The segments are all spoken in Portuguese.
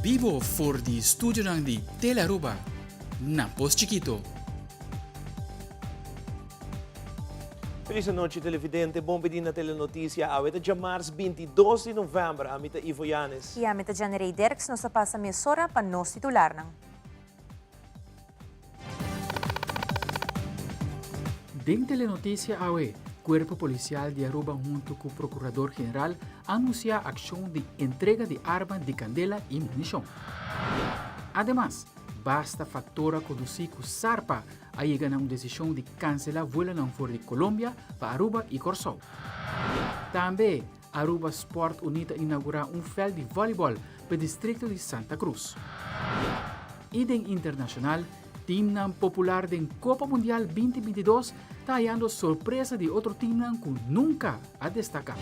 Vivo voor die studio ng di Telaruba. Napos Chiquito. Feliz noite, televidente. Bom pedir na telenotícia. Aweta dia março 22 de novembro. Amita Ivo Yanes. E amita Janerei Derks no sa pasa mesora pa nos titular ng. Ding telenotícia awe, Cuerpo Policial de Aruba junto com o Procurador-General anuncia acción de entrega de armas de candela y munición. Además, basta factora conduzir com Sarpa a llegar a uma decisão de cancelar vuelo não for de Colômbia para Aruba e Corsol. Também, Aruba Sport Unida inaugura veld de voleibol para o distrito de Santa Cruz. E den internacional, team nan popular den Copa Mundial 2022 está hallando sorpresa de outro team nan que nunca ha destacado.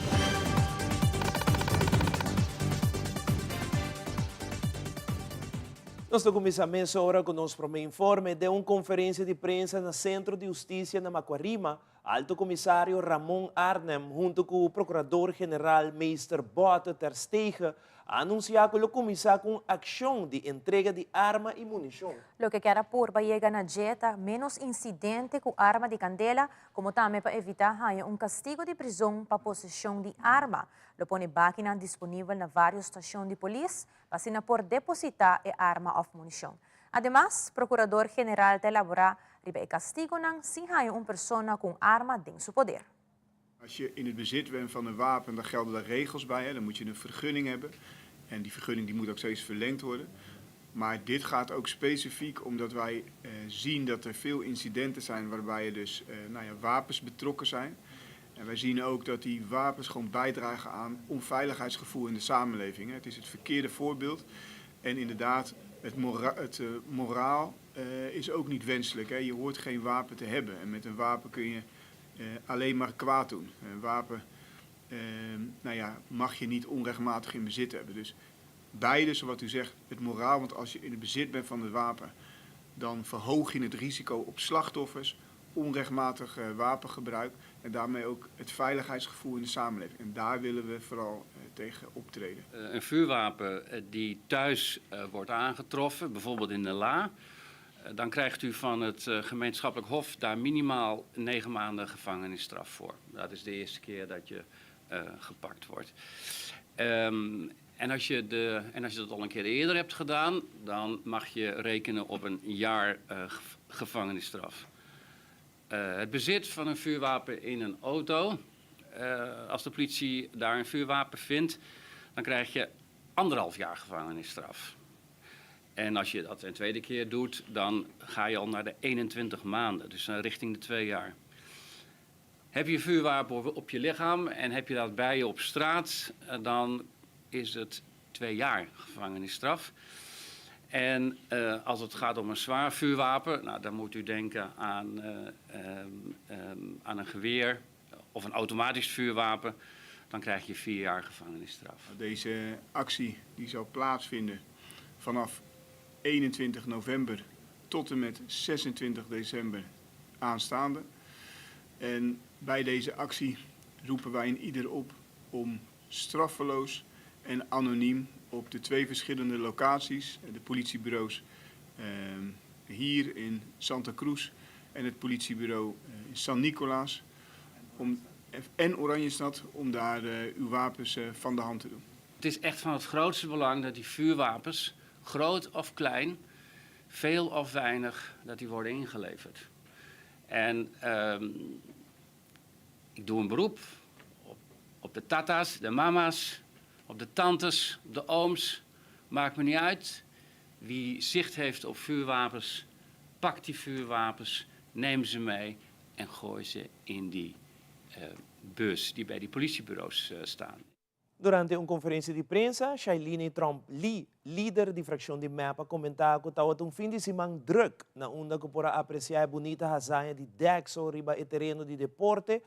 Nós começamos agora com o nosso primeiro informe de uma conferência de imprensa no Centro de Justiça na Macuarima. Alto Comissário Ramon Arnem, junto com o Procurador-General Meister Botte ter Stegen, anunciou que ele começar com ação de entrega de arma e munição. Lo que quer por para llegar na jeta menos incidente com arma de candela, como também para evitar castigo de prisão para possessão de arma. Lo pone máquina disponível na várias estações de polícia, para por depositar a arma of munição. Además, Procurador-General te elabora riba castigo ng sinhayo persona com arma in zijn poder. Als je in het bezit bent van een wapen, dan gelden daar regels bij. Hè? Dan moet je een vergunning hebben. En die vergunning die moet ook steeds verlengd worden. Maar dit gaat ook specifiek omdat wij zien dat er veel incidenten zijn waarbij er dus wapens betrokken zijn. En wij zien ook dat die wapens gewoon bijdragen aan onveiligheidsgevoel in de samenleving. Hè? Het is het verkeerde voorbeeld. En inderdaad, het moraal is ook niet wenselijk. Hè? Je hoort geen wapen te hebben. En met een wapen kun je alleen maar kwaad doen. Een wapen mag je niet onrechtmatig in bezit hebben. Dus beide, zoals u zegt, het moraal. Want als je in het bezit bent van het wapen, dan verhoog je het risico op slachtoffers, onrechtmatig wapengebruik en daarmee ook het veiligheidsgevoel in de samenleving. En daar willen we vooral tegen optreden. Een vuurwapen die thuis wordt aangetroffen, bijvoorbeeld in de La, dan krijgt u van het gemeenschappelijk hof daar minimaal 9 maanden gevangenisstraf voor. Dat is de eerste keer dat je gepakt wordt. En als je dat al een keer eerder hebt gedaan, dan mag je rekenen op een jaar gevangenisstraf. Het bezit van een vuurwapen in een auto, als de politie daar een vuurwapen vindt, dan krijg je 1,5 jaar gevangenisstraf. En als je dat een tweede keer doet, dan ga je al naar de 21 maanden, dus richting de 2 jaar. Heb je een vuurwapen op je lichaam en heb je dat bij je op straat, dan is het 2 jaar gevangenisstraf. En als het gaat om een zwaar vuurwapen, nou, dan moet u denken aan een geweer of een automatisch vuurwapen. Dan krijg je 4 jaar gevangenisstraf. Deze actie die zal plaatsvinden vanaf 21 november tot en met 26 december aanstaande. En bij deze actie roepen wij in ieder op om straffeloos en anoniem op de 2 verschillende locaties, de politiebureaus hier in Santa Cruz en het politiebureau in San Nicolás en Oranjestad, om daar uw wapens van de hand te doen. Het is echt van het grootste belang dat die vuurwapens, groot of klein, veel of weinig, dat die worden ingeleverd. En ik doe een beroep op de tata's, de mama's, op de tantes, de ooms. Maakt me niet uit. Wie zicht heeft op vuurwapens, pak die vuurwapens, neem ze mee en gooi ze in die bus die bij die politiebureaus staan. Durante uma conferência de imprensa, Shailene Tromp-Lee, líder da fração de MEPA, comentou que estava fim de semana druk na onda que para apreciar a bonita razão de Dexo riba o terreno de deporte,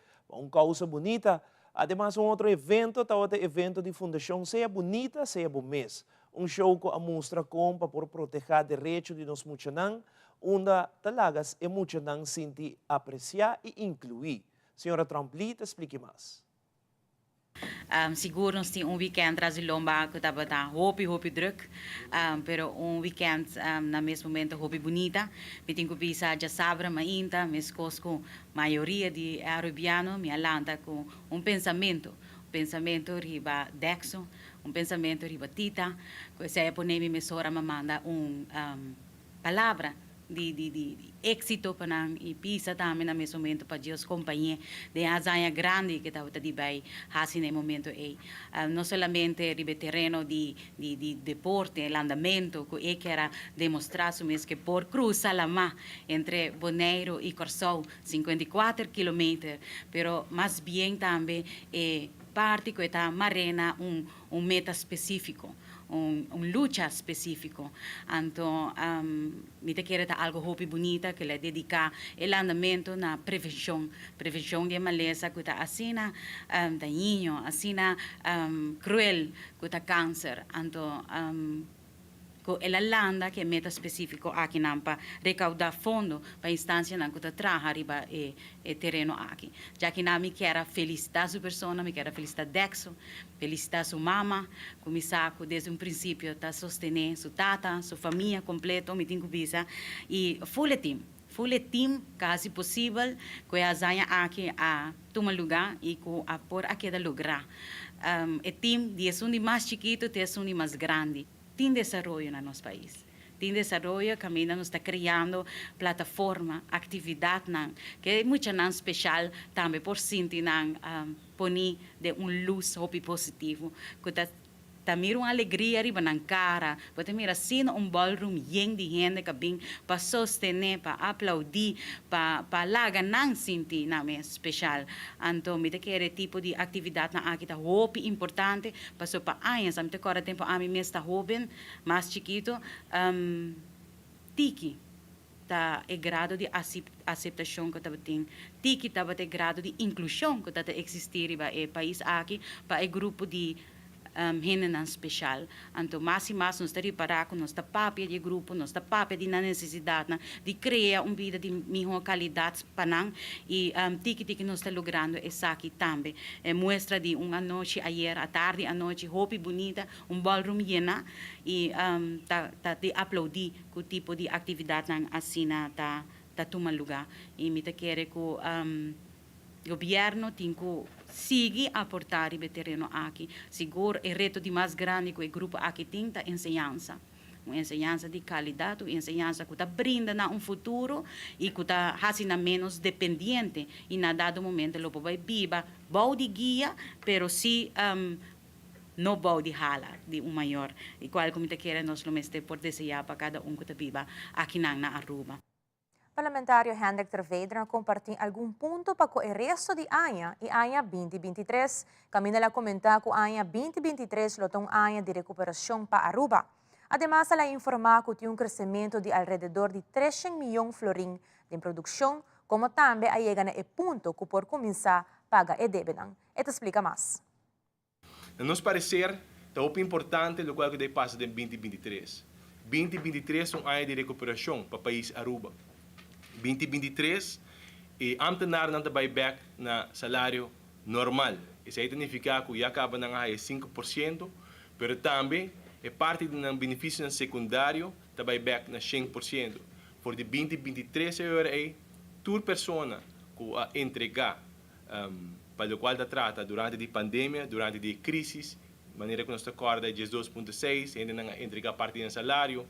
causa bonita. Además, outro evento, estava o evento de fundação Seja Bonita, Seja Bom Mês. Show que mostra como para proteger direitos de nós muchanan, onde talagas e muchanan senti apreciar e incluir. Senhora Tromp-Lee, te explique mais. Seguro nós temos weekend Brasilomba que estava hopi druk, pero weekend na mesmo momento hopi bonita. Me tenho que pensar já sabra mainta, mas com maioria de arabiano me alanta com pensamento riba Dexo, pensamento riba Tita, que se pone me sora me manda palavra de êxito para nós e pisa também no mesmo momento para Deus companhia de azanha grande que estava de bem assim no momento aí não somente ribe terreno de deporte andamento que era demonstrar mesmo que por cruzar a mar entre Bonaire e Corsol 54 km, pero mais bem também parte que está marena meta específico lucha específico. Então, me te quero algo hopi bonita que le dedica el andamento na prevenção de maleza que está assim dañino, assim cruel que está câncer. Então, ela landa que é meta específico aqui não para recaudar fundo para a instância não que traga riba terreno aqui. Já que não me quero felicitar sua pessoa, me quero felicitar Dexo, felicitar sua mama, começar desde um princípio a sostener sua tata, sua família completa, me tenho que visa e full team, caso possível, que a zanha aqui a tomar lugar e que a por aqui da lugar. O team de um mais chiquito até um mais grande. Tem desenvolvimento no nosso país. Tem desenvolvimento, caminho nos está criando plataforma, atividade, que é muito especial também por sentir poni de luz positivo, que tá mira uma alegria riba na cara, você mira assim ballroom yen de gente que vem para sostener, para aplaudir, para laga não sentir nada especial. Então, me quer tipo de atividade na aqui tá hopi importante, passou para anos, me agora tempo a mim mesmo tá jovem, mais chiquito, tiki tá é grado de aceitação que estava tem, tiki estava é grado de inclusão que estava existir riba é país aqui, para é grupo de gente especial. Então, mais e mais, nós estamos reparar com nossa papel de grupo, nossa papel de necessidade de criar uma vida de melhor qualidade para nós e que nós estamos logrando isso aqui também. Mostra de uma noite, ayer, à tarde, à noite, hopi bonita, ballroom llena e de aplaudir com o tipo de atividade assim tá tomando lugar. E me quero que o governo tem que seguir a aportar o terreno aqui. Seguro, o reto de mais grande que o grupo aqui tem é ensinança. Uma ensinança de qualidade, uma ensinança que brinda futuro e que está fazendo menos dependente. E, na dado momento, ele vai viver, bom de guia, mas se não bom de hala, de maior. E qual como quer nós vamos ter por desejar para cada que está viva aqui na Aruba. Parlamentário Hendrik Tervedra compartilhou algum ponto para o resto de ano e ano 2023. Camila comentar que o ano 2023 é um ano de recuperação para Aruba. Además, ela informou que tem um crescimento de alrededor de 300 milhões de florins de produção, como também a chega no ponto que por começar a pagar a dívida. Esta explica mais. A nos parecer, é muito importante o que deve passar em 2023. 2023 é um ano de recuperação para o país Aruba. 2023 e ambtenaar não vai back na salário normal. Isso significa que já acaba na 5%, mas também é parte do benefício secundário vai back na 100%. Por de 2023 é toda pessoa que a entregar para o qual trata durante a pandemia, durante a crise, de maneira que nós acorda é 12.6, ainda entregar parte do salário,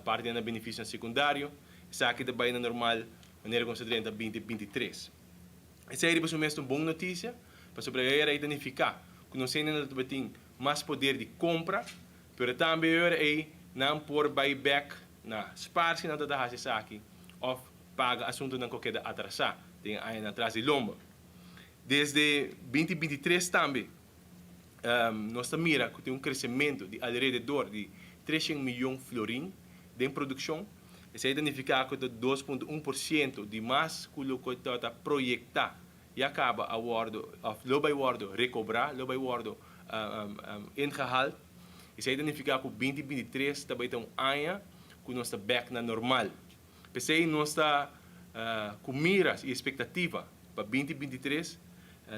parte do benefício secundário. Isso aqui também é normal, de maneira como se trata 2023. Essa é uma boa notícia, para sobre identificar que nós ainda temos mais poder de compra, mas também é não por buyback na esparce na toda essa aqui, ou paga assunto não qualquer atrasar, tem aí atrás de lomba. Desde 2023 também, nós mira que tem um crescimento de alrededor de 300 milhões de florins de produção. Isso significa que 2.1% de mais que o que está projetado e acaba a recobrar, ingehaald. Isso significa que 2023 também tem um ano que nós estamos back na normal. Pensei nós está com miras e expectativa para 2023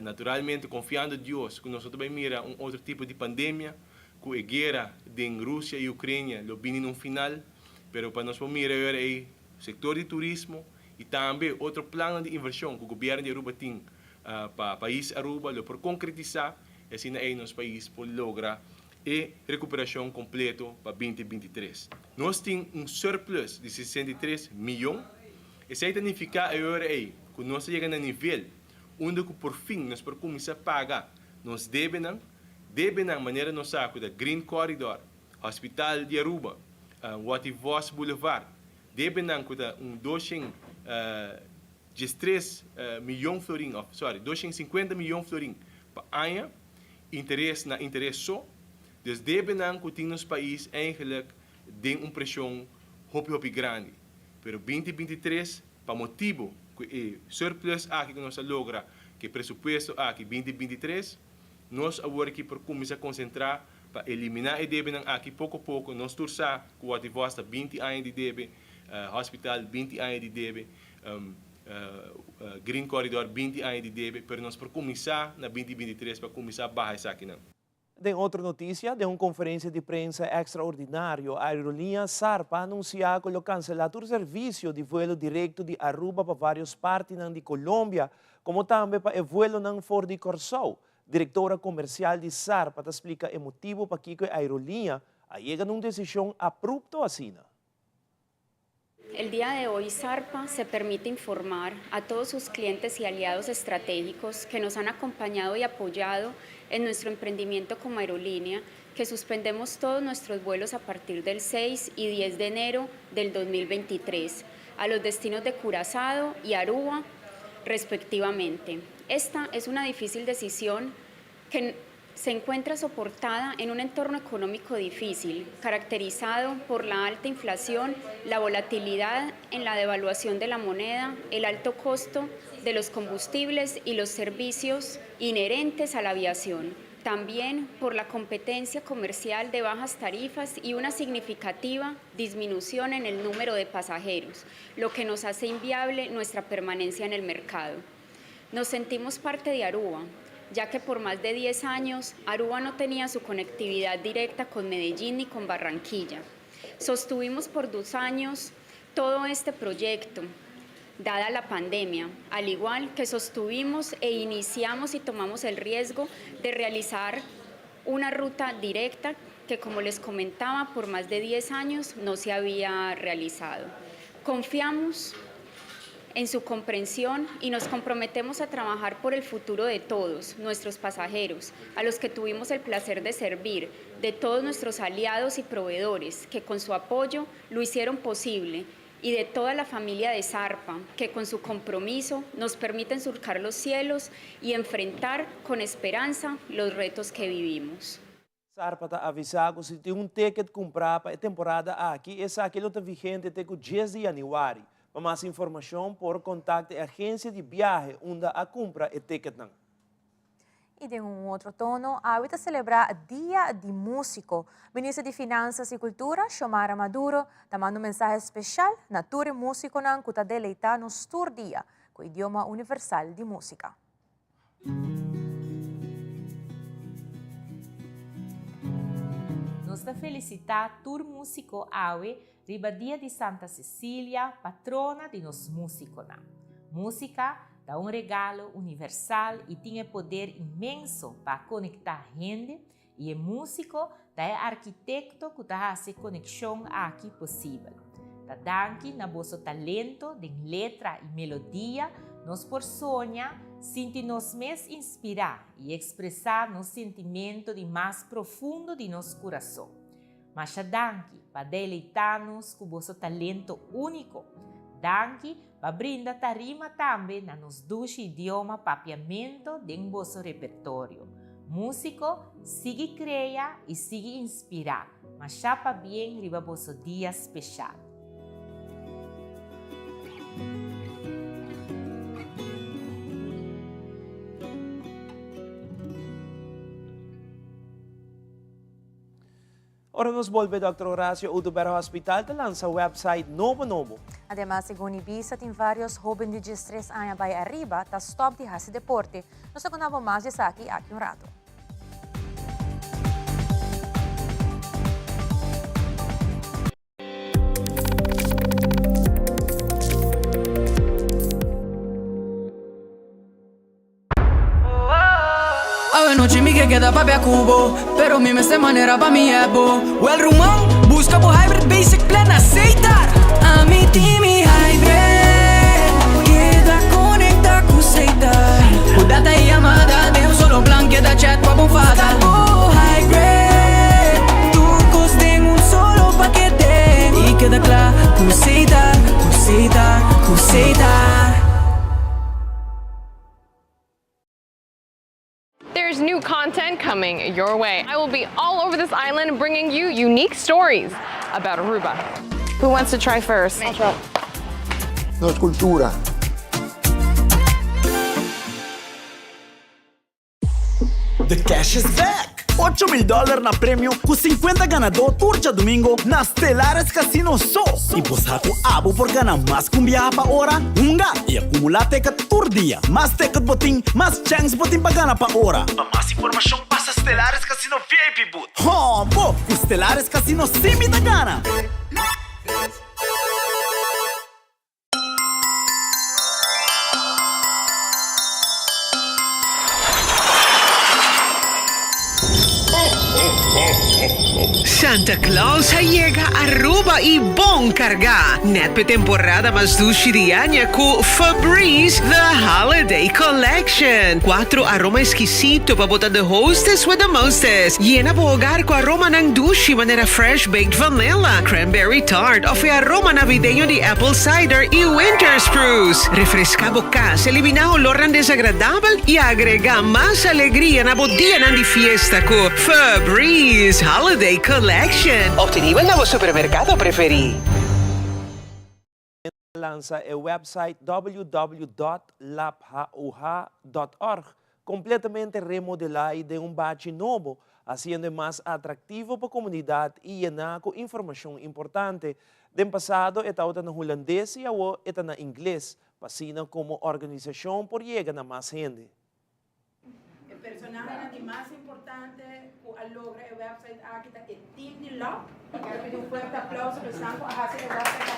naturalmente, confiando em Deus, que nós também mira outro tipo de pandemia, que a guerra de Rússia e Ucrânia lo vem no final, pero para nós mirar agora é o setor de turismo e também outro plano de inversão que o governo de Aruba tem para o país Aruba, por concretizar, assim aí nosso país por lograr e recuperação completa para 2023. Nós temos surplus de 63 milhões, e isso significa agora é que nós chegamos a nível onde por fim nós podemos começar a pagar nos deve na maneira nós saco da Green Corridor, Hospital de Aruba, Wativos Boulevard, deve na cuida 213 milhões florim, 250 milhões florim para ano, interesse na interesse só, dus deve na que nos país eigenlijk tem pressão hopi grande, pero 2023 para motivo que surplus aqui que nós logra que presupuesto aqui 2023 nós agora aqui por começar a concentrar para eliminar a débito aqui pouco a pouco nós torçar que o ativosta 20 anos de débito, hospital 20 anos de débito, Green Corridor 20 anos de débito, para nós por começar na 2023 para começar a barrar isso aqui não. Em outra notícia, de uma conferência de prensa extraordinária, a aerolínea Sarpa anunciou que cancelar o serviço de voo direto de Aruba para várias partes de Colômbia, como também para o voo não for de Corsou. Diretora comercial de Sarpa explica o motivo para que a aerolínea llega a uma decisão abrupta assim. El día de hoy, Sarpa se permite informar a todos sus clientes y aliados estratégicos que nos han acompañado y apoyado en nuestro emprendimiento como aerolínea que suspendemos todos nuestros vuelos a partir del 6 y 10 de enero del 2023 a los destinos de Curazao y Aruba, respectivamente. Esta es una difícil decisión que se encuentra soportada en un entorno económico difícil, caracterizado por la alta inflación, la volatilidad en la devaluación de la moneda, el alto costo de los combustibles y los servicios inherentes a la aviación. También por la competencia comercial de bajas tarifas y una significativa disminución en el número de pasajeros, lo que nos hace inviable nuestra permanencia en el mercado. Nos sentimos parte de Aruba, ya que por más de 10 años Aruba no tenía su conectividad directa con Medellín ni con Barranquilla. Sostuvimos por 2 años todo este proyecto, dada la pandemia, al igual que sostuvimos e iniciamos y tomamos el riesgo de realizar una ruta directa que, como les comentaba, por más de 10 años no se había realizado. Confiamos en su comprensión y nos comprometemos a trabajar por el futuro de todos nuestros pasajeros, a los que tuvimos el placer de servir, de todos nuestros aliados y proveedores que con su apoyo lo hicieron posible, y de toda la familia de Sarpa, que con su compromiso nos permiten surcar los cielos y enfrentar con esperanza los retos que vivimos. Sarpa está avisado que si tiene un ticket comprado para a temporada aqui, esse aquilo está vigente até o 10 de janeiro. Para mais informação, por contacte a agência de viagem onde a compra o ticket. E de outro tono, ahorita celebra Dia de Músico. Ministro de Finanças e Cultura, Xiomara Maduro, está mandando um mensagem especial na Tour Músico que está deleitando nos Tour Dia, com o idioma universal de música. Nos da felicitar Tour Músico Aue, riba dia de Santa Cecília, patrona de nos músicos. Música dá regalo universal e tem poder imenso para conectar gente, e o músico é arquiteto que dá essa conexão aqui possível. Da danke na vosso talento de letra e melodia, nos por sonhar, sentir nos mais inspirar e expressar nos sentimento de mais profundo de nosso coração. Mas danke para deleitar-nos com vosso talento único. Danke para brindar tarima também na nos dois idiomas papiamento de vosso repertório. Músico, siga criar e siga inspirar, mas chapa bem riba vosso dia especial. Ahora nos volve Dr. Horacio Uduberro Hospital te lanza website novo. Además, según Ibiza, tem vários jóvenes de 13 anos vai arriba, tá stop de esse deporte. Nós contamos mais disso aqui um rato. Noche mi que queda papi a cubo, pero mi esta manera pa' mi ebo. O el rumão, busca por hybrid basic plan aceitar. A mi team hybrid, queda conecta com aceitar. O data e amada, de um solo plan, queda chat com a bufada. O hybrid, tu coste um solo paquete. E queda claro, com aceitar. There's new content coming your way. I will be all over this island bringing you unique stories about Aruba. Who wants to try first? I'll try. No es cultura. The cash is back! $8,000 na prêmio com 50 ganador turja domingo na Stellares Casino só. E você com abo por ganhar mais com viajar para hora, e acumular ticket por dia. Mais ticket botim, mais chance botim para ganhar para hora. Para mais informação, passa Stellares Casino VIP Boot. Oh, pô, com Stellares Casino sim me dá gana. Santa Claus llega a Aruba y bon carga. Net temporada mas dushirianya com Febreze The Holiday Collection. 4 aroma exquisito para botar the hostess with the mostest. Llena po hogar com aroma ng dushi manera fresh baked vanilla, cranberry tart o aroma navideño de apple cider y winter spruce. Refresca bocas, elimina olor ng desagradable y agrega más alegría na bodía ng di fiesta con Febreze Holiday Collection. Obtenible na supermercado preferi. Lanza el website www.lapauha.org, completamente remodelado de un batch novo, haciendo más atractivo para la comunidad y llenar con información importante. Den pasado, estaba en holandés y ahora está en inglés, pasando como organización por llegar a más gente. El personaje más importante que logra el website aquí es el team de LAP. Quero pedir fuerte aplauso para Sanko a hacer el website.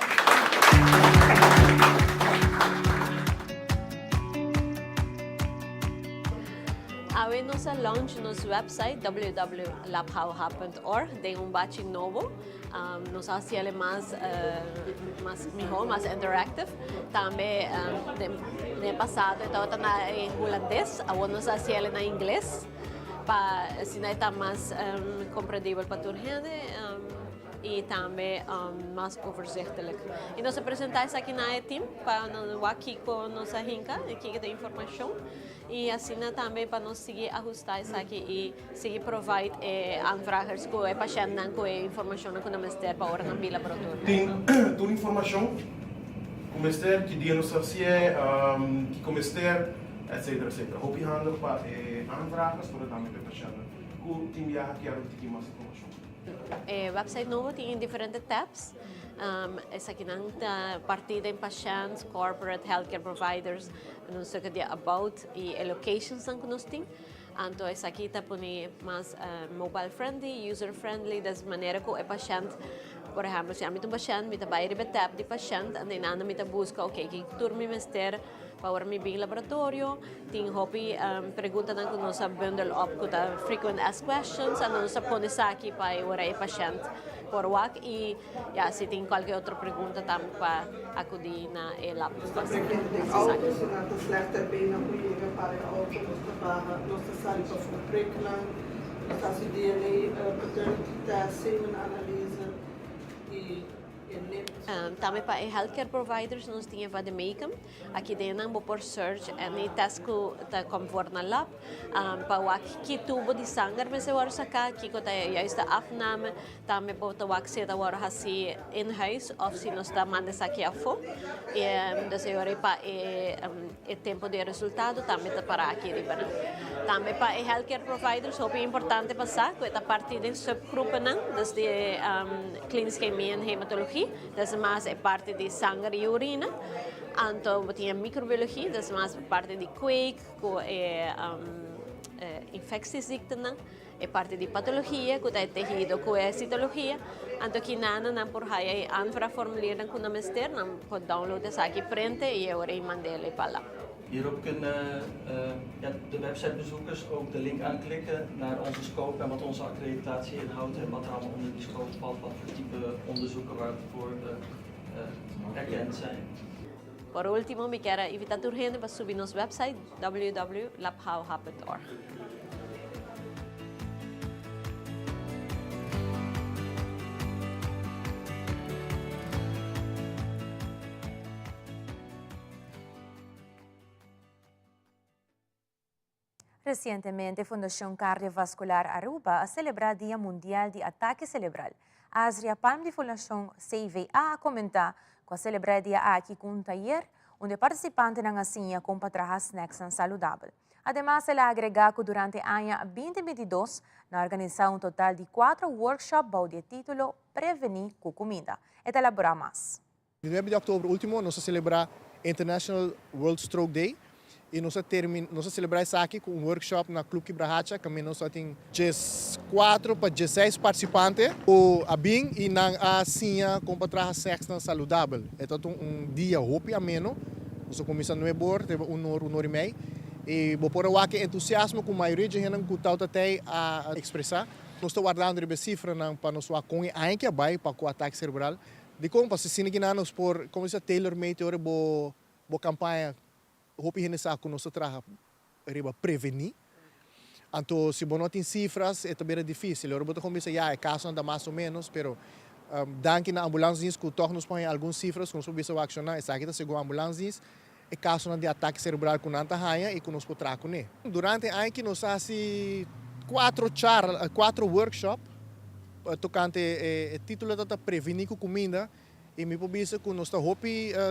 Awe nossa launch nosso website www.lapauha.org tem batch novo. Nos hace ele mais melhor, mais interactive. Também no passado estava em holandês, agora nos hace ele na inglês. Para assim está mais compreensível para toda gente e também mais overzichtelijk. E nós apresentamos aqui na team para aqui com nossa rinca, aqui tem informação e assim também para nós seguir ajustar isso aqui e seguir provide aanvragers com a paciente com informação com o ministério para hora na bila para tudo. Tem toda informação com o ministério que dia nos fazer, que com o ministério etc. Hoop je handen op aanvragen, zodat daarmee de patiënten goed team jaar quero ter mais informação. O website novo tem diferentes tabs. Essa aqui não está partida em patients, corporate, healthcare providers, não sei o que de about e locations que nós temos. Então essa aqui está mais mobile friendly, user friendly, das maneira que o paciente, por exemplo, se eu tenho um paciente, me trabalho no tab de paciente, e nada me busca, ok, que turno me mister para me bem laboratório, tem hobby pergunta que nós bundle up com frequent asked questions, e nós põe aqui para o paciente por WAC e se tem qualquer outra pergunta também para acudir na lab. Autos, se não está slechte benen goede para de auto, nós sabe para verprikkelen, nós está DNA paternity test, semenanalyse e Também para healthcare providers nós tínhamos para Jamaica, aqui dentro vou por search e test que conforme na lab, para o que tubo de sangue mas eu acho que aqui que já está afname, também para o que se da hora assim in house ou se nós está mandando aqui a fo, e então eu acho para o tempo de resultado também está para aqui riba. Também para healthcare providers é importante passar que é parte de subgruppen desde clinisch chemie e hematologie, das mais é parte de sangue e urina. Então, tinha microbiologia, das mais parte de quake, que é infectieziekten, é parte de patologia, que é tecido, que é citologia. Então, aqui não por aí anvra formulieren kunnen mester, não pode downloaden aqui prente e eu irei mandar para lá. Hierop kunnen de websitebezoekers ook de link aanklikken naar onze scope en wat onze accreditatie inhoudt en wat er allemaal onder die scope valt, wat voor type onderzoeken waarvoor erkend zijn. Por último, me quero invitar a urgente para subir nosso website www.labhowhub.org. Recientemente, a Fundação Cardiovascular Aruba a celebrar Dia Mundial de Ataque Cerebral. Asria Palm de Fundação CVA comenta que a celebrar dia aqui com um taller onde participantes não assim com para snacks saludável. Además, ela agrega que durante o ano 2022, na organização total de 4 workshops bajo de título Prevenir com Comida. Esta elabora mais. No 9 de outubro último, nós celebramos International World Stroke Day. E nós celebramos isso aqui com um workshop na Clube Quibrahacha, que nós temos 4 para 16 participantes. O Abing e na Asinha com para sexo saudável. Então, dia hopi ameno. Nós começamos no ebor, teve hora e meia. E vou pôr aqui entusiasmo com a maioria de gente que está até a expressar. Nós estamos guardando a cifra para nós com a que vai para o ataque cerebral. De como para se nós por como se tailor-made ora bo campanha hopi gente sabe que nós trabalhamos para prevenir. Então, se você não tem cifras, é também difícil. Eu vou começar é caso anda mais ou menos, pero danke na ambulâncias que todos nos põem algumas cifras que nós podemos accionar. Essa aqui é a segunda ambulâncias. É caso de ataque cerebral com nanta raia e que nós podemos trazer. Durante o ano que nós fazemos 4 workshops tocante o título de prevenir com comida e me parece que nós estamos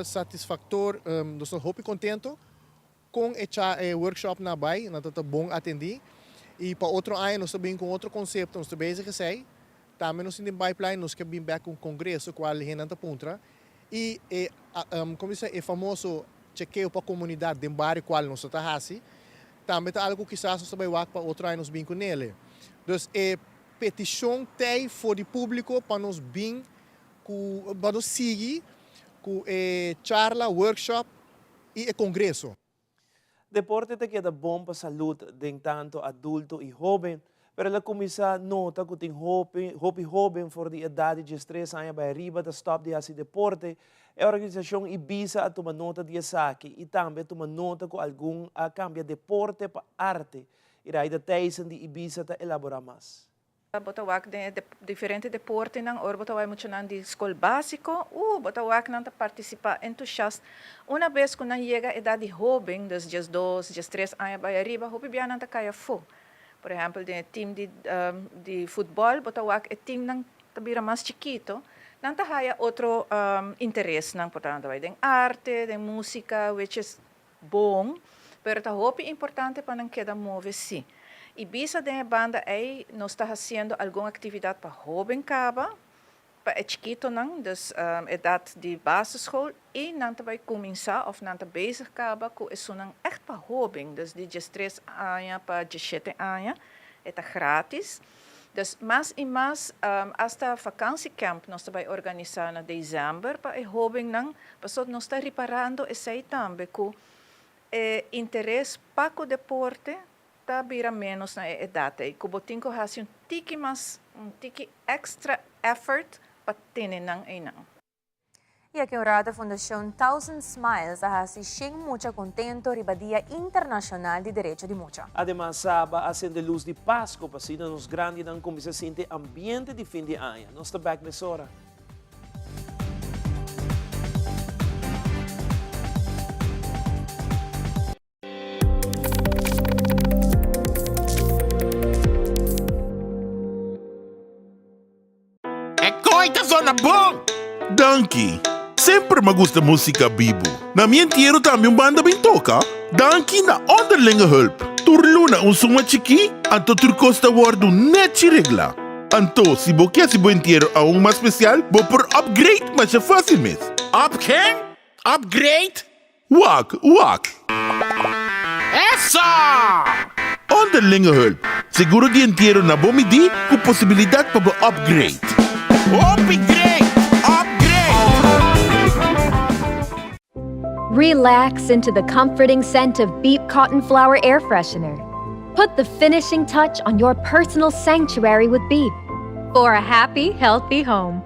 satisfatório, nós estamos contentes com o workshop na Bahia, nós estamos bom atender. E para outro ano nós estamos com outro conceito, nós estamos a dizer, também nós temos pipeline, nós queremos vir com um congresso com a gente na ponta e como é famoso chequeio para a comunidade de bairro qual nós estamos fazendo, também é algo que nós estamos para outro ano nós vim com ele. Então, petição tem for o público para nós vir para nós seguir com charla, workshop e congresso. Deporte te queda bom para a saúde de tanto adulto e jovem, mas a comissão nota que tem jovem for de idade de 3 anos para arriba da stop de fazer deporte. A organização Ibiza a tomar nota de saque e também tomar nota que algum a cambia deporte para arte. E daí da Tyson de Ibiza te elabora mais. Botawak de diferente deporte nang or botawai muito nan de escola básico botawak nan participa entusiasta uma vez que não chega a idade jovem dos 2, 3 anos para arriba hope bia nan ta kaya fo por exemplo de time de futebol botawak é time nang tabira mais chiquito nan ta haya outro interesse nang portanto vai de arte de música which is bom pero ta hope importante para não queda move si. Ibiza de banda aí nós está fazendo alguma atividade para jovem caba, para chiquito não, das idade de basisschool e não vai começar ou não bezig caba com isso não echt para jovem, das de 3 anos para 17 anos, é grátis. Dus mais e mais hasta vakantiecamp nós vai organizar em dezembro para jovem não, para nós está reparando esse aí também com interesse para o deporte. Tá bira menos na idade. E como tinha que um tiki extra effort para ter não e não. E aqui a Fundação Thousand Smiles a se muito contento riba Dia Internacional de Direito de Mocha. Además, sábado, acende luz de Páscoa para si nos grandes não como se sente ambiente de fim de ano. Nós estamos back nessa hora. Uy, tá zona bom! Danke! Sempre me gusta música bibo. Na minha entierro também banda bem toca. Danke na onderlinge hulp. Turluna suma chiqui, anto turcosta wordu net regla. Anto, se você quer se bom entierro a mais especial, vou por upgrade, mas é fácil mesmo. Up quem? Upgrade? Wak. Essa! Onderlinge hulp. Seguro de entierro na bom midi, com possibilidade para upgrade. Relax into the comforting scent of Beep Cotton Flower Air Freshener. Put the finishing touch on your personal sanctuary with Beep for a happy, healthy home.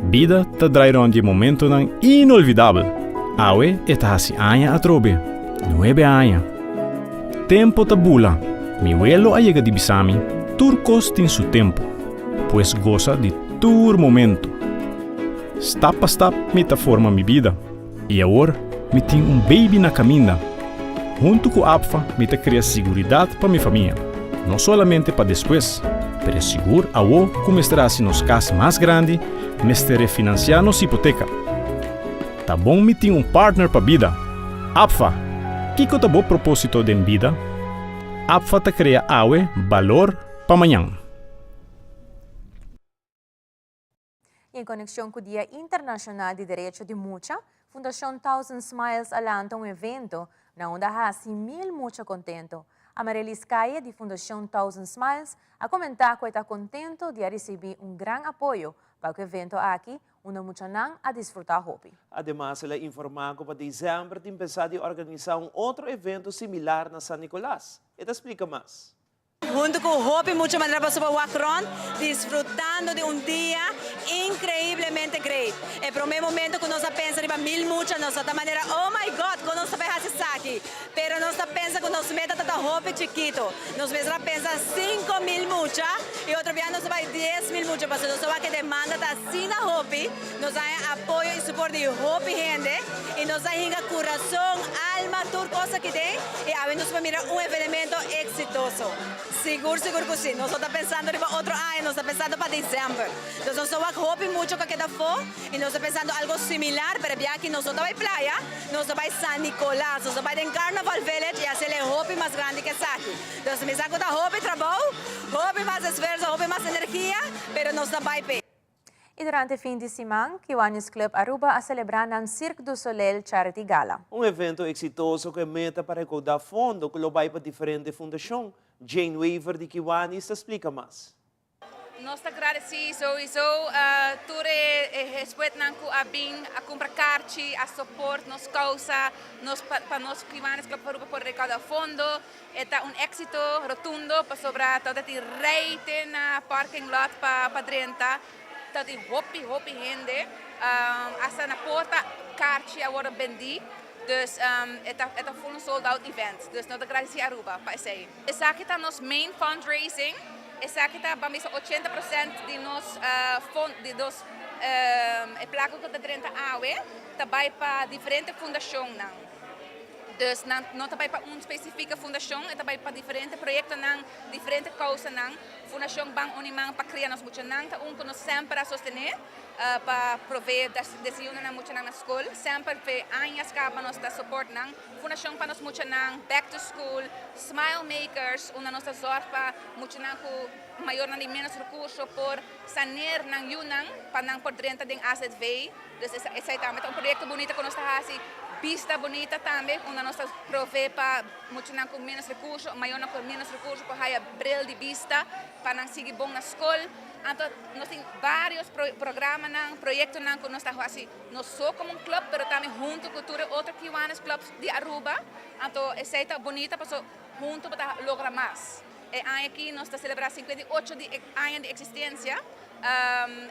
Vida te traerá de momento tan inolvidable. Awe está hace años atrobe, 9 años. Tempo tabula, mi vuelo a llega de Bisami, turcos tin su tempo, pues goza de tur momento. Step a step me ta forma mi vida, y ahora me tengo un baby na caminda. Junto con APFA me ta crea seguridad para mi familia, no solamente para después, pero seguro a vos como estará si nos casa más grande, me estaré financiando nos hipoteca. Tá bom me tem partner para vida. APFA, que tá bom propósito de vida? APFA te crea awe valor para amanhã. Em conexão com o Dia Internacional de Direito de Mucha, Fundação Thousand Smiles alanta evento na onde há 1.000 mucha contento. A Marelis Caia, de Fundação Thousand Smiles, a comentar que está contento de receber grande apoio para o evento aqui, onde mucha não a desfrutar hobby. Además, ela informou que para dezembro tem pensado em organizar outro evento similar na San Nicolás. Ela explica mais. Junto con Hopi, mucha manera pasó por Wacron, disfrutando de un día increíblemente great. El primer momento que nos pensa de 1.000 muchas, nos de manera, oh my God, que nos pensa aquí. Pero nos pensa que nos meta tata Hopi chiquito. Nos pensa 5.000 muchas y otro día nos va 10.000 muchas. Pero nos va que demanda ta sin Hopi, nos da apoyo y soporte de Hopi gente y nos da corazón, alma, todo cosa que dé y a ver nos va a mirar un evento exitoso. Seguro que sim. Nós estamos pensando em outro ano, nós estamos pensando para dezembro. Então, nós estamos hoping muito que queda for e nós estamos pensando algo similar, para ver que nós estamos na praia, nós estamos em San Nicolás, nós estamos em Carnaval Village e fazer o hoping mais grande que essa aqui. Então, me saco da hoping trabalho, hoping mais esforço, hoping mais energia, mas nós estamos bem. E durante o fim de semana, Kiwanis Club Aruba a celebrar no Cirque du Soleil Charity Gala. Evento exitoso que meta para recaudar fundo que lo vai para diferentes fundações. Jane Weaver de Kiwanis explica mais. Nós agradecemos sowieso todo o respeito a bem a comprar carte, a suporte, nos causa, para nós Kiwanis Club Aruba por recaudar fundo. É éxito rotundo para sobrar toda a reite na parking lot para 30. Toda a hopi gente, hasta na porta carte agora vendi. Dus het is een sold-out event. Dus nós agradecemos a Aruba para isso aí. Essa aqui está nos main fundraising. Essa aqui está para 80% de nos placo que está dentro da AUE, também para diferentes fundações. Dus não também para uma específica fundação, é também para diferentes projetos, diferentes causas. Fundação Bang Unimang para criar nos muitos que nós sempre a sostener para prover decisões na muitos na escola, sempre para anos que nós dá suporte. Fundação para nós muitos back to school, smile makers, onde nós sorte para muitos com maior e menos recursos por sanear na Yunnan para por dentro de AZV. Dus esse é também um projeto bonito que nós está assim. Pista bonita também, onde nós provê para muitos com menos recursos, maior com menos recursos, para ter brilho de vista, para não seguir bom na escola. Então, nós temos vários programas, projetos que nós estamos assim, não só como um clube, mas também junto com outros Kiwanis clubs de Aruba. Então, essa é bonita, para junto para lograr más. Aquí nos está celebrando 58 años de existencia.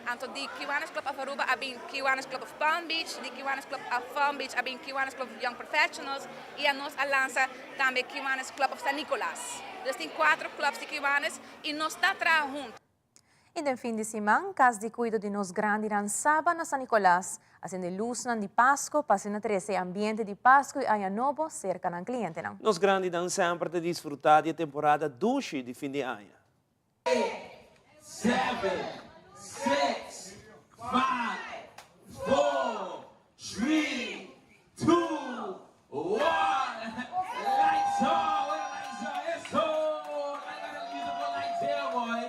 Anto di Kiwanis Club of Aruba abin Kiwanis Club of Palm Beach, di Kiwanis Club of Palm Beach abin Kiwanis Club of Young Professionals e a nos lança também Kiwanis Club of San Nicolás. Dus tem 4 clubs de Kiwanis e nos está atrás juntos. E no fim de semana, caso de cuido de nos grande dançaba na San Nicolás, acende luz de Páscoa, passando a esse ambiente de Páscoa e Ano Novo cerca do cliente. Nos grande dan sempre te desfrutar de temporada duche de fim de ano. 7, 6, 5, 4, 3, 2, 1. Lights on, it's on. I got a beautiful lights here, boy.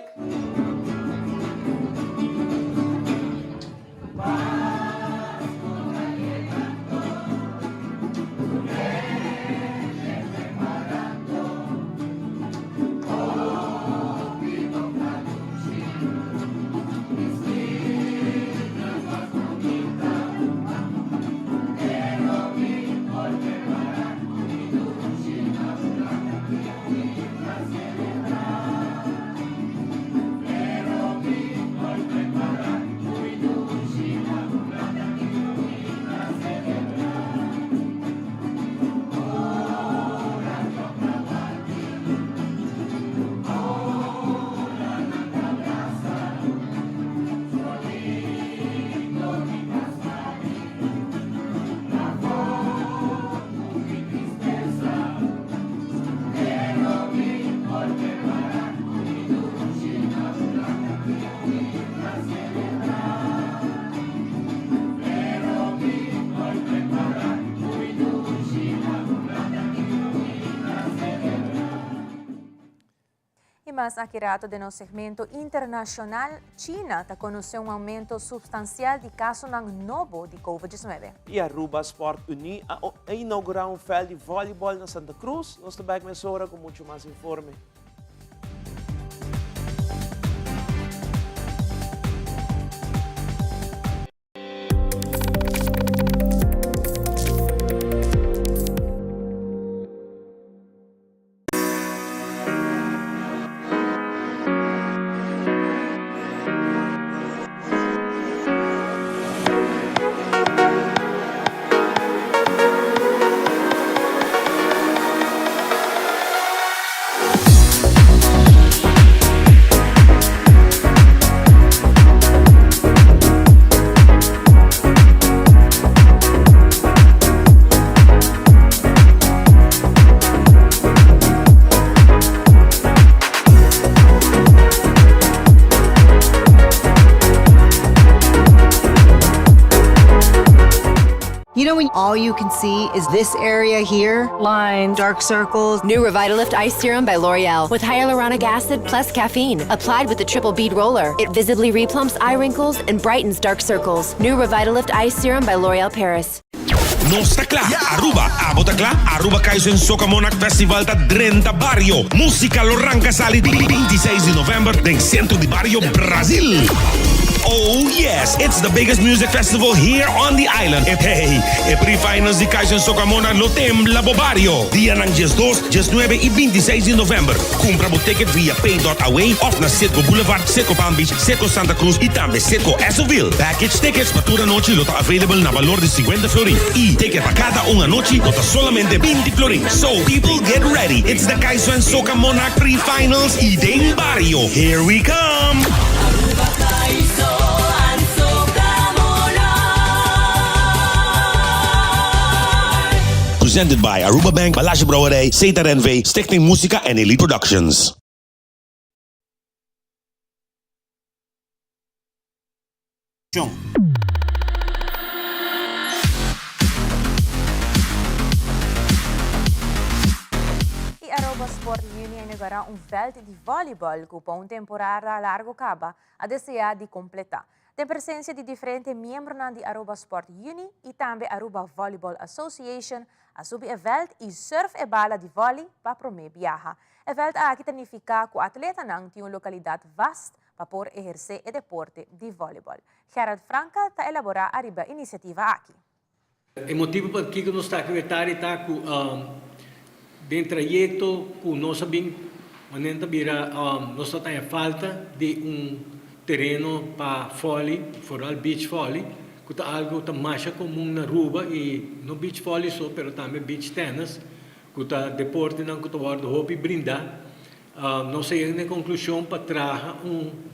Mas accurato de no segmento internacional, China está conhecendo um aumento substancial de casos novo de Covid-19. E a Aruba Sport Uni a inaugurar um fel de voleibol na Santa Cruz. Nós também começamos com muito mais informe. You know when all you can see is this area here? Lines, dark circles. New Revitalift Eye Serum by L'Oreal with hyaluronic acid plus caffeine. Applied with the triple bead roller, it visibly replumps eye wrinkles and brightens dark circles. New Revitalift Eye Serum by L'Oreal Paris. Non sta clar, Aruba, abota clar, Aruba Kaizen Soca Monarch Festival da Drenta Barrio. Música Loranca Sali di 26 de novembro em centro de Barrio, Brazil. Oh yes, it's the biggest music festival here on the island. Hey, pre-finals de Kaizen Soca Monarch no Tembla Barrio. Dia ng 2, 9 e 26 de novembro. Compra o ticket via Pay.away of na Citgo Boulevard, Citgo Palm Beach, Citgo Santa Cruz e também Citgo Esoville. Package tickets para toda noite lota available na valor de 50 florin. E ticket para cada uma noite lota solamente 20 florin. So people get ready. It's the Kaizen Soca Monarch pre-finals e Deng Barrio. Here we come. Presented by Aruba Bank, Balasje Brouwerij, Zeta Renvee, Stichting Musica en Elite Productions. E Aruba Sport Union inaugurará veld de voleibol com uma temporada largo caba a desejar de completar. Tem presença de diferentes membros de Aruba Sport Union e também Aruba Volleyball Association, a subir veld e surf e bala de vôlei para promover viaja. O veld aqui significa que o atleta não tem uma localidade vasta para poder exercer o deporte de voleibol. Gerard Franca está elaborar a iniciativa aqui. O motivo por que nós estamos aqui está com dentro trayecto que nós sabemos, nós temos falta de terreno para volley, foral beach volley, que é algo que mais comum na Aruba e no beach volley só, mas também beach tennis, que é deporte que o hobby brinda. Nós chegamos na conclusão para trazer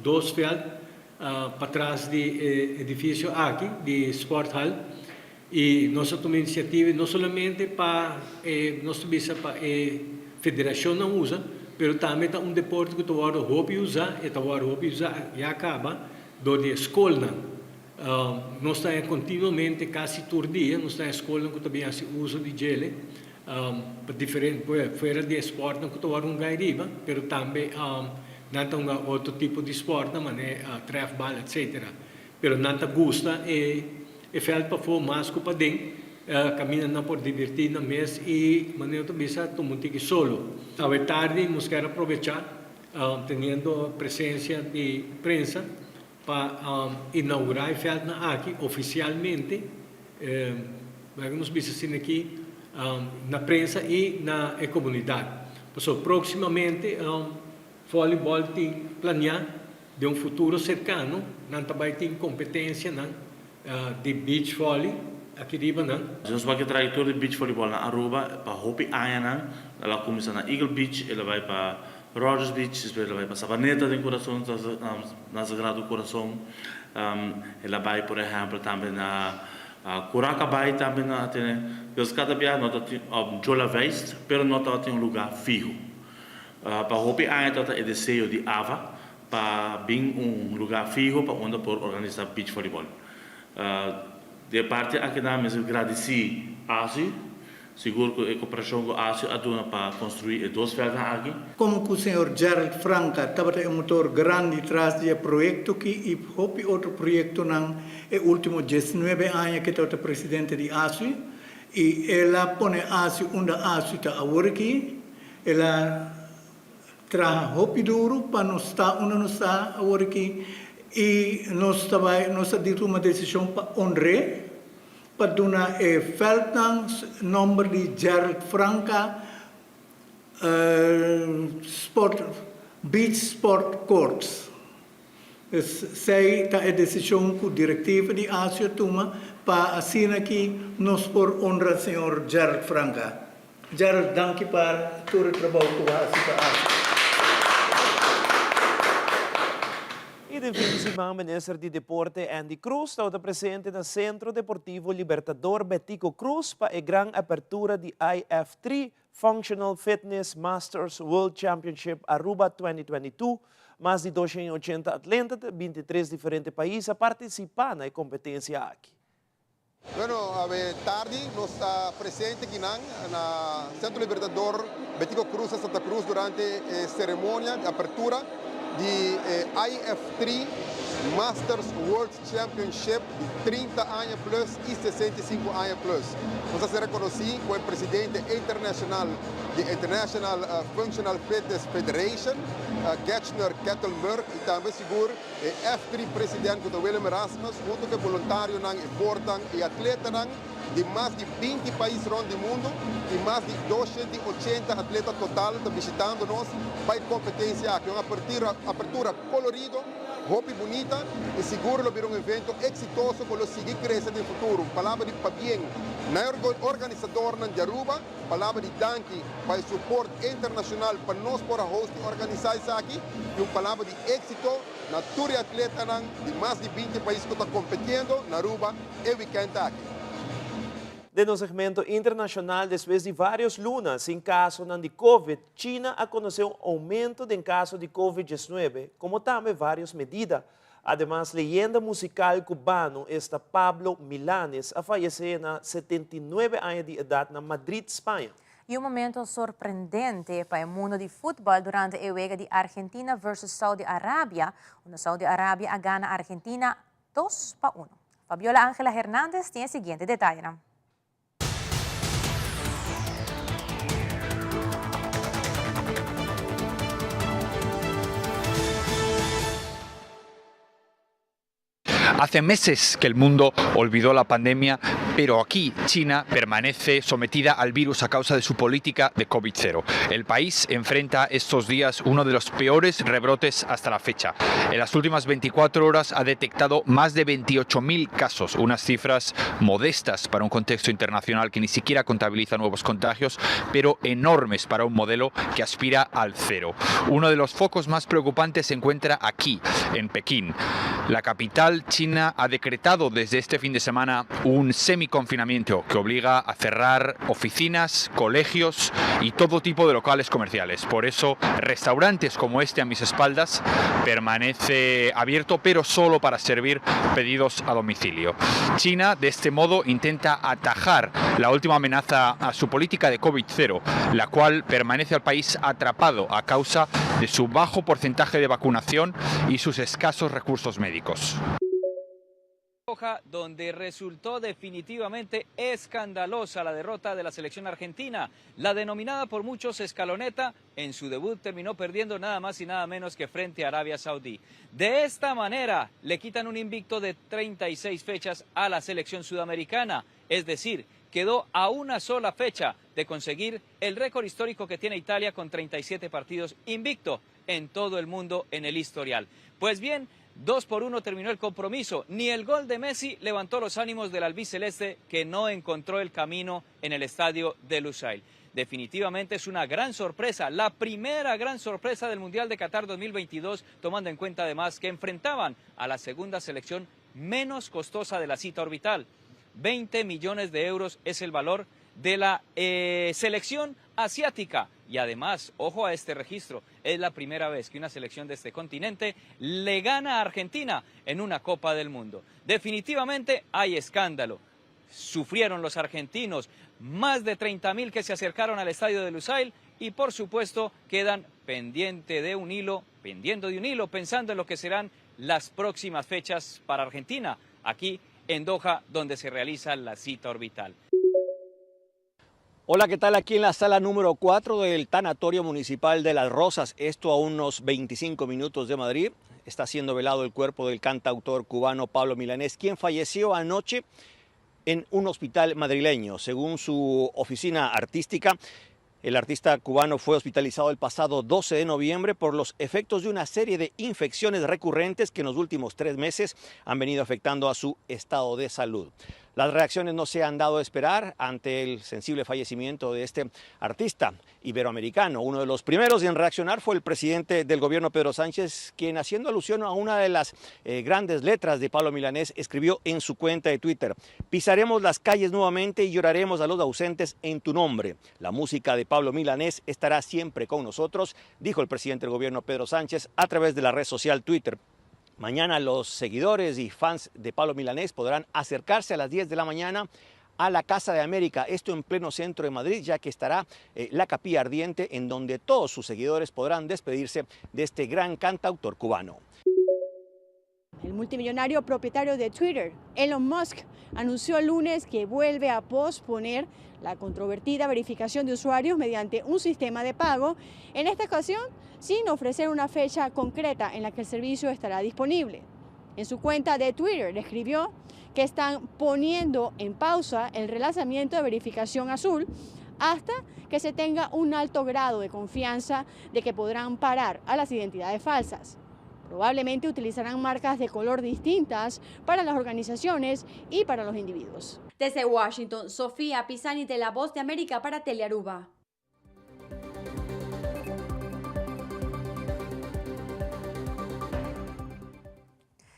dois felds para trás do edifício aqui, de Sport Hall, e nós tomamos iniciativa não somente para nós para a federação não usa, mas também é deporte que o hobby usa, e o hobby usa e acaba do de escola. Nós estamos continuamente, quase todo dia, nós estamos na escola que também se usa de gele, diferente, fora de esporte, não que o gairiba, mas também não tem outro tipo de esporte, mas trefball, etc. Mas não gosta e faz para for mais que para dentro, caminhando por divertir na mês e maneira também se tomar solo. À tarde, nós queremos aproveitar, tendo presença de prensa, para inaugurar o feld aqui oficialmente, nós vamos aqui na prensa e na comunidade. Então, proximamente, voleibol tem planeado de futuro cercano, não também tem competência de beach volley aqui riba não. Nós vamos trajetória de beach volleyball na Aruba para Hopi Aina, ela começa na Eagle Beach, ela vai para Rogers Beach, depois ela vai para Savaneta do Coração, na Sagrado Coração, ela vai, por exemplo, também na Curaca Bay, também na Deus cada dia nota tem Jola West, pero nota tem lugar fijo. Para Hopi Aina é o desejo de Ava para bem lugar fijo para onde por organizar beach volleyball. De parte aqui na mesa agradecer a ASI, seguro que a cooperação com a ASI aduna para construir dois feldas aqui. Como o senhor Gerald Franca estava um motor grande atrás do projeto que e houve outro projeto não é último 19 anos que está o presidente de ASI e ela põe ASI onde ASI está agora aqui, ela traz houve duro para não estar onde não está agora aqui. E nós temos uma decisão para honrar, para dar o nome de Gerald Franca Beach Sport Courts. Sei que a decisão que a diretiva de Ásia toma para assim aqui nós por honrar o senhor Gerald Franca. Gerald, danke para todo o trabalho que você faz. E de fim de semana, o ministro de Deporte Andy Cruz estava presente no Centro Deportivo Libertador Betico Cruz para a grande abertura de IF3 Functional Fitness Masters World Championship Aruba 2022. Mais de 280 atletas de 23 diferentes países participam na competência aqui. Bueno, a tarde nós está presente aqui no Centro Libertador Betico Cruz, Santa Cruz, durante a cerimônia de abertura de IF3 Masters World Championship de 30 anos plus e 65 anos plus. Nós se reconheci com o presidente internacional da International Functional Fitness Federation, Getchner Kettleberg, e também seguro o F3 presidente Willem Erasmus, junto com voluntários e portam e atletas de mais de 20 países do mundo e mais de 280 atletas total estão visitando nós para a competência aqui. Uma abertura colorida, roupa bonita e seguro vir evento exitoso para seguir crescendo no futuro. Palavra de Pabien, na organizador de Aruba, palavra de Danke para o suporte internacional para nós para organizar isso aqui e uma palavra de êxito na tour atleta de mais de 20 países que estão competindo na Aruba e weekend aqui. De no segmento internacional, depois de vários lunas em caso de Covid, China conheceu um aumento em caso de Covid-19, como também várias medidas. Además, leyenda musical cubano está Pablo Milanes, a falecer na 79 anos de idade na Madrid, Espanha. E momento surpreendente para o mundo de futebol durante a juego de Argentina versus Saudi Arabia, onde Saudi Arabia gana a Argentina 2-1. Fabiola Ángela Hernández tem o seguinte detalhe. Hace meses que el mundo olvidó la pandemia Pero aquí China permanece sometida al virus a causa de su política de COVID-0. El país enfrenta estos días uno de los peores rebrotes hasta la fecha. En las últimas 24 horas ha detectado más de 28.000 casos, unas cifras modestas para un contexto internacional que ni siquiera contabiliza nuevos contagios, pero enormes para un modelo que aspira al cero. Uno de los focos más preocupantes se encuentra aquí, en Pekín. La capital china ha decretado desde este fin de semana un semiconfinamiento que obliga a cerrar oficinas, colegios y todo tipo de locales comerciales. Por eso, restaurantes como este a mis espaldas permanece abierto, pero solo para servir pedidos a domicilio. China, de este modo, intenta atajar la última amenaza a su política de COVID-0, la cual permanece al país atrapado a causa de su bajo porcentaje de vacunación y sus escasos recursos médicos. Donde resultó definitivamente escandalosa la derrota de la selección argentina. La denominada por muchos escaloneta, en su debut terminó perdiendo nada más y nada menos que frente a Arabia Saudí. De esta manera le quitan un invicto de 36 fechas a la selección sudamericana, es decir, quedó a una sola fecha de conseguir el récord histórico que tiene Italia con 37 partidos invicto en todo el mundo en el historial. Pues bien, 2-1 terminó el compromiso. Ni el gol de Messi levantó los ánimos del albiceleste, que no encontró el camino en el estadio de Lusail. Definitivamente es una gran sorpresa, la primera gran sorpresa del Mundial de Qatar 2022, tomando en cuenta además que enfrentaban a la segunda selección menos costosa de la cita orbital. 20 millones de euros es el valor de la selección asiática. Y además, ojo a este registro, es la primera vez que una selección de este continente le gana a Argentina en una Copa del Mundo. Definitivamente hay escándalo. Sufrieron los argentinos, más de 30.000 que se acercaron al estadio de Lusail y por supuesto quedan pendiendo de un hilo, pensando en lo que serán las próximas fechas para Argentina, aquí en Doha, donde se realiza la cita orbital. Hola, ¿qué tal? Aquí en la sala número 4 del Tanatorio Municipal de Las Rosas, esto a unos 25 minutos de Madrid, está siendo velado el cuerpo del cantautor cubano Pablo Milanés, quien falleció anoche en un hospital madrileño. Según su oficina artística, el artista cubano fue hospitalizado el pasado 12 de noviembre por los efectos de una serie de infecciones recurrentes que en los últimos 3 meses han venido afectando a su estado de salud. Las reacciones no se han dado a esperar ante el sensible fallecimiento de este artista iberoamericano. Uno de los primeros en reaccionar fue el presidente del gobierno, Pedro Sánchez, quien, haciendo alusión a una de las grandes letras de Pablo Milanés, escribió en su cuenta de Twitter: "Pisaremos las calles nuevamente y lloraremos a los ausentes en tu nombre. La música de Pablo Milanés estará siempre con nosotros", dijo el presidente del gobierno, Pedro Sánchez, a través de la red social Twitter. Mañana los seguidores y fans de Pablo Milanés podrán acercarse a las 10 de la mañana a la Casa de América, esto en pleno centro de Madrid, ya que estará la capilla ardiente en donde todos sus seguidores podrán despedirse de este gran cantautor cubano. El multimillonario propietario de Twitter, Elon Musk, anunció el lunes que vuelve a posponer la controvertida verificación de usuarios mediante un sistema de pago, en esta ocasión sin ofrecer una fecha concreta en la que el servicio estará disponible. En su cuenta de Twitter escribió que están poniendo en pausa el relanzamiento de verificación azul hasta que se tenga un alto grado de confianza de que podrán parar a las identidades falsas. Probablemente utilizarán marcas de color distintas para las organizaciones y para los individuos. Desde Washington, Sofía Pisani de La Voz de América para Telearuba.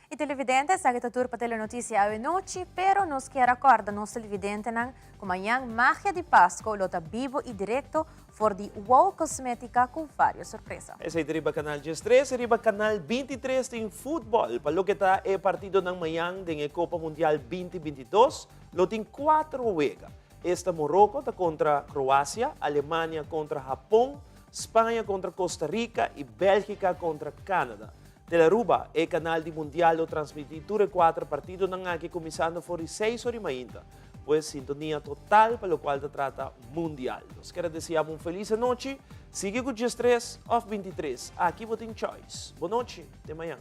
E televidentes, sa kita tur pa telenotícia a noite, pero nos quer acorda nos televidente nang kumayang magia de Pasco, lota vivo e direto for di Wow Cosmética com várias surpresas. Essa é riba Canal 13, riba Canal 23 em futebol. Palo que tá é partido ng mayang din Copa Mundial 2022, loting 4 wega. Esta Morocco tá contra Croácia, Alemanha contra Japão, Espanha contra Costa Rica e Bélgica contra Canadá. Telearuba é canal de mundial o transmitir 4 partidos nang aqui começando for 6 horas ainda. Pues sintonia total para lo cual te trata mundial. Nos quero desejar uma feliz noite. Sigue com o G3 of 23. Aqui você tem choice. Boa noite. Até amanhã.